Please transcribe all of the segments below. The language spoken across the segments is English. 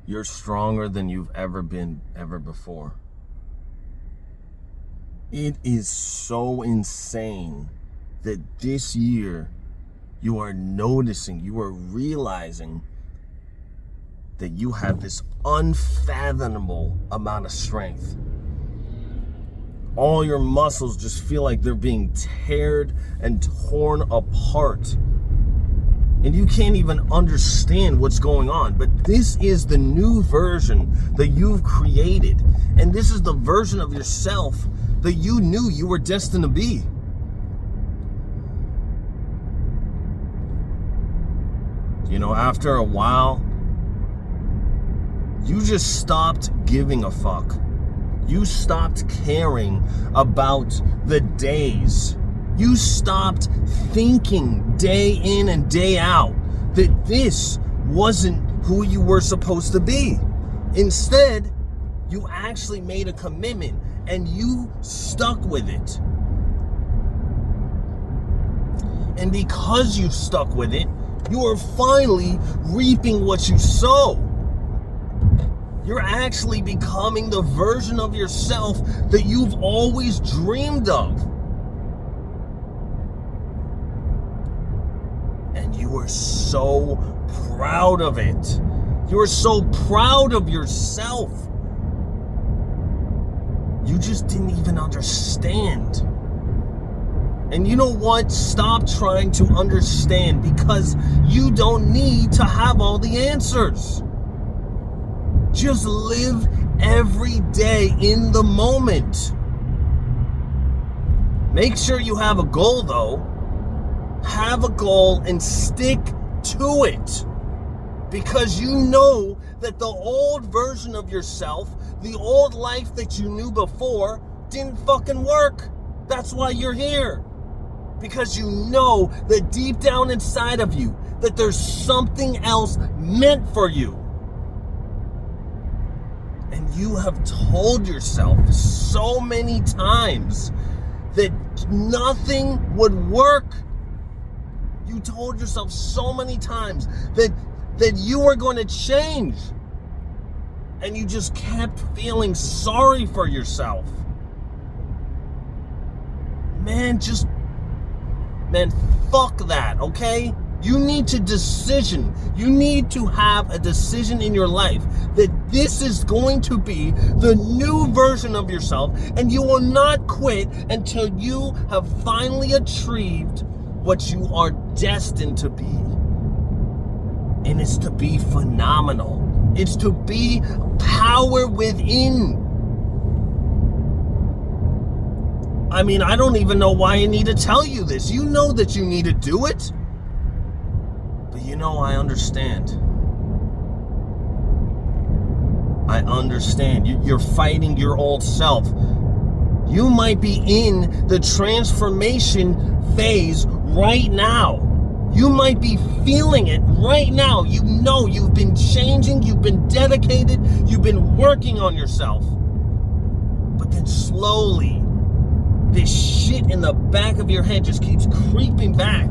You're stronger than you've ever been ever before. It is so insane that this year you are noticing, you are realizing that you have this unfathomable amount of strength. All your muscles just feel like they're being teared and torn apart. And you can't even understand what's going on. But this is the new version that you've created. And this is the version of yourself that you knew you were destined to be. You know, after a while, you just stopped giving a fuck. You stopped caring about the days. You stopped thinking day in and day out that this wasn't who you were supposed to be. Instead, you actually made a commitment and you stuck with it. And because you stuck with it, you are finally reaping what you sow. You're actually becoming the version of yourself that you've always dreamed of. And you are so proud of it. You are so proud of yourself. You just didn't even understand. And you know what? Stop trying to understand, because you don't need to have all the answers. Just live every day in the moment. Make sure you have a goal, though. Have a goal and stick to it. Because you know that the old version of yourself, the old life that you knew before, didn't fucking work. That's why you're here. Because you know that deep down inside of you, that there's something else meant for you. And you have told yourself so many times that nothing would work. You told yourself so many times that you were going to change. And you just kept feeling sorry for yourself. Man, fuck that, okay? You need You need to have a decision in your life that this is going to be the new version of yourself, and you will not quit until you have finally achieved what you are destined to be. And it's to be phenomenal. It's to be power within. I mean, I don't even know why I need to tell you this. You know that you need to do it. But you know, I understand. I understand. You're fighting your old self. You might be in the transformation phase right now. You might be feeling it right now. You know you've been changing, you've been dedicated, you've been working on yourself. But then slowly, this shit in the back of your head just keeps creeping back.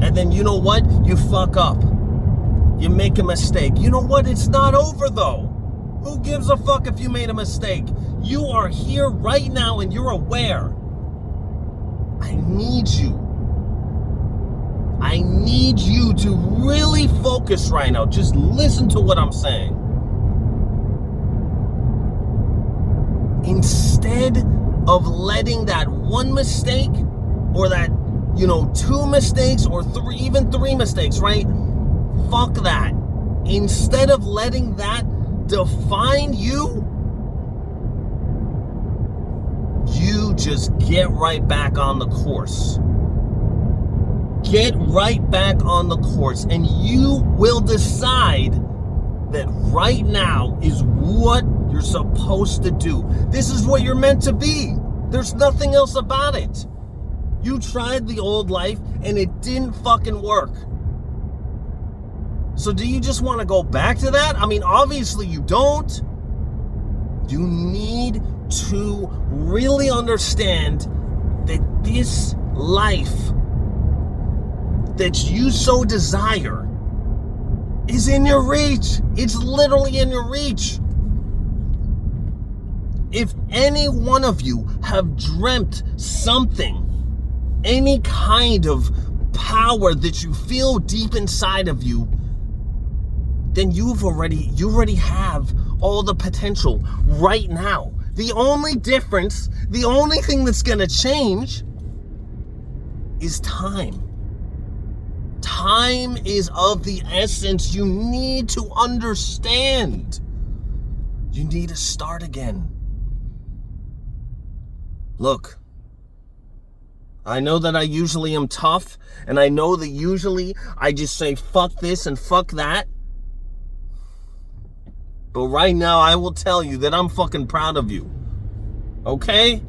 And then you know what? You fuck up. You make a mistake. You know what? It's not over though. Who gives a fuck if you made a mistake? You are here right now and you're aware. I need you. I need you to really focus right now. Just listen to what I'm saying. Instead of letting that one mistake or that, 2 mistakes or even 3 mistakes, right? Fuck that. Instead of letting that define you, you just get right back on the course. Get right back on the course, and you will decide that right now is what you're supposed to do. This is what you're meant to be. There's nothing else about it. You tried the old life and it didn't fucking work. So do you just want to go back to that? I mean, obviously you don't. You need to really understand that this life that you so desire is in your reach. It's literally in your reach. If any one of you have dreamt something, any kind of power that you feel deep inside of you, then you already have all the potential right now. The only difference, the only thing that's going to change is time. Time is of the essence. You need to understand. You need to start again. Look, I know that I usually am tough, and I know that usually I just say fuck this and fuck that. But right now, I will tell you that I'm fucking proud of you. Okay?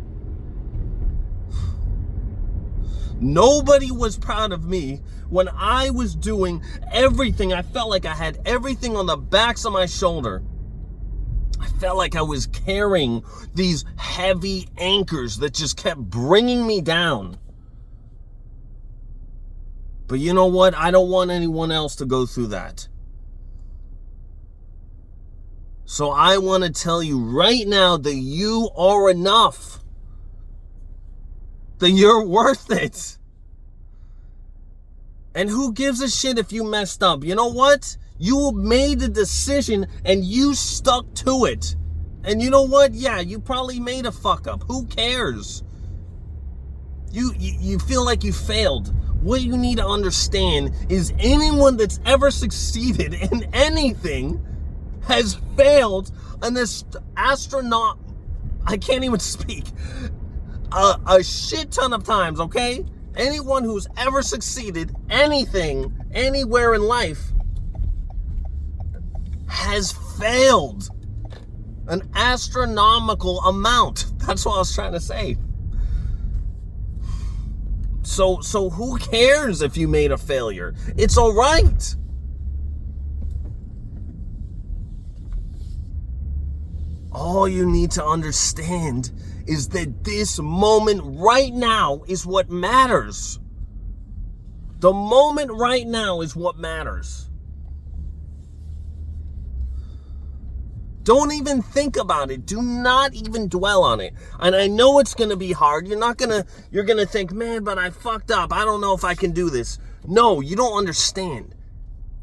Nobody was proud of me when I was doing everything. I felt like I had everything on the backs of my shoulder. I felt like I was carrying these heavy anchors that just kept bringing me down. But you know what? I don't want anyone else to go through that. So I want to tell you right now that you are enough. That you're worth it. And who gives a shit if you messed up? You know what? You made the decision and you stuck to it. And you know what? Yeah, you probably made a fuck up. Who cares? You feel like you failed. What you need to understand is anyone that's ever succeeded in anything has failed an astronaut. I can't even speak. A shit ton of times, okay? Anyone who's ever succeeded anything, anywhere in life, has failed an astronomical amount. That's what I was trying to say. So who cares if you made a failure? It's all right. All you need to understand is that this moment right now is what matters. The moment right now is what matters. Don't even think about it. Do not even dwell on it. And I know it's going to be hard. You're going to think, man, but I fucked up. I don't know if I can do this. No, you don't understand.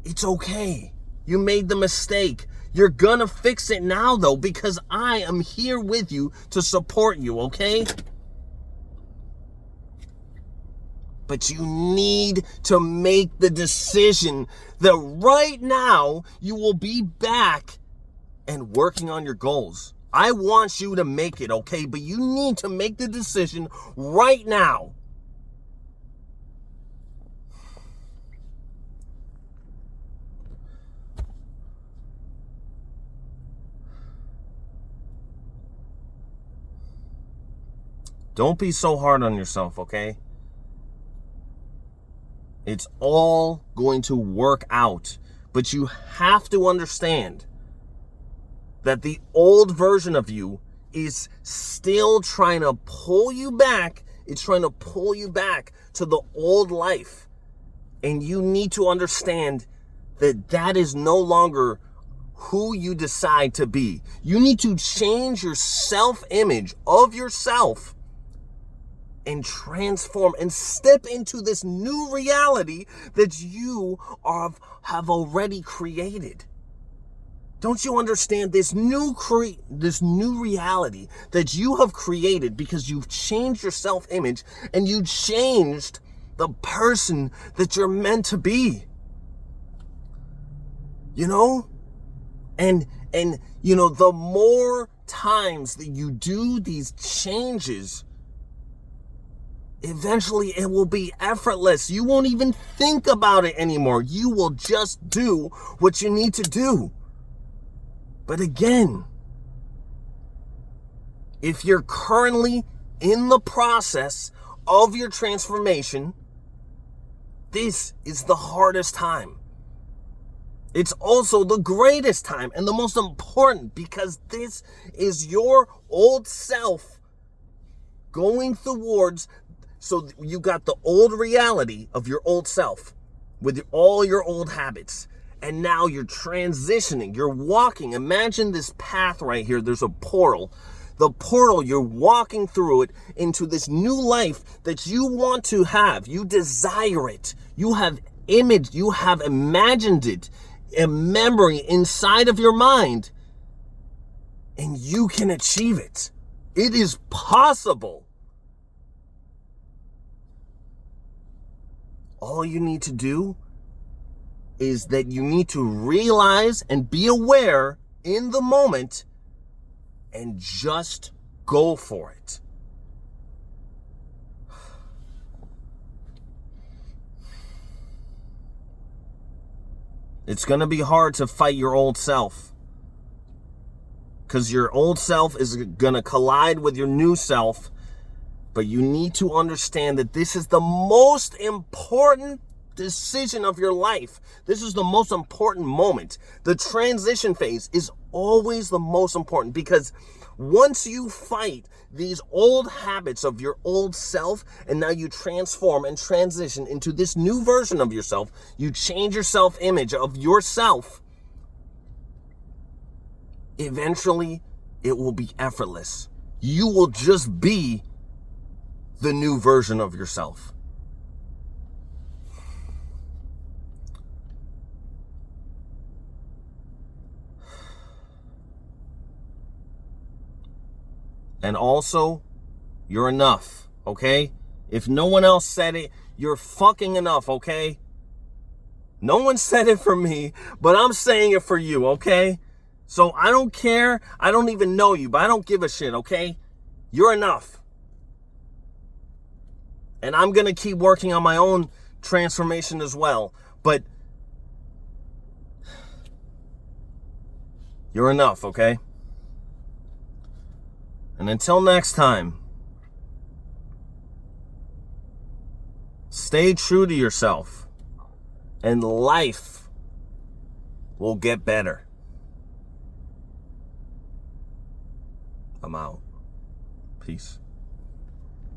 It's okay. You made the mistake. You're going to fix it now, though, because I am here with you to support you, okay? But you need to make the decision that right now you will be back and working on your goals. I want you to make it, okay? But you need to make the decision right now. Don't be so hard on yourself, okay? It's all going to work out. But you have to understand that the old version of you is still trying to pull you back. It's trying to pull you back to the old life. And you need to understand that that is no longer who you decide to be. You need to change your self-image of yourself and transform and step into this new reality that you have already created. Don't you understand this new reality that you have created because you've changed your self-image and you changed the person that you're meant to be? You know? And you know, the more times that you do these changes, eventually it will be effortless. You won't even think about it anymore. You will just do what you need to do. But again, if you're currently in the process of your transformation, this is the hardest time. It's also the greatest time and the most important, because this is your old self going towards. So you got the old reality of your old self with all your old habits. And now you're transitioning, you're walking. Imagine this path right here. There's a portal. The portal, you're walking through it into this new life that you want to have. You desire it. You have imagined it, a memory inside of your mind, and you can achieve it. It is possible. All you need to do is that you need to realize and be aware in the moment and just go for it. It's going to be hard to fight your old self, because your old self is going to collide with your new self. But you need to understand that this is the most important decision of your life. This is the most important moment. The transition phase is always the most important, because once you fight these old habits of your old self and now you transform and transition into this new version of yourself, you change your self-image of yourself, eventually it will be effortless. You will just be the new version of yourself. And also, you're enough, okay? If no one else said it, you're fucking enough, okay? No one said it for me, but I'm saying it for you, okay? So I don't care. I don't even know you, but I don't give a shit, okay? You're enough. And I'm going to keep working on my own transformation as well. But you're enough, okay? And until next time, stay true to yourself, and life will get better. I'm out. Peace.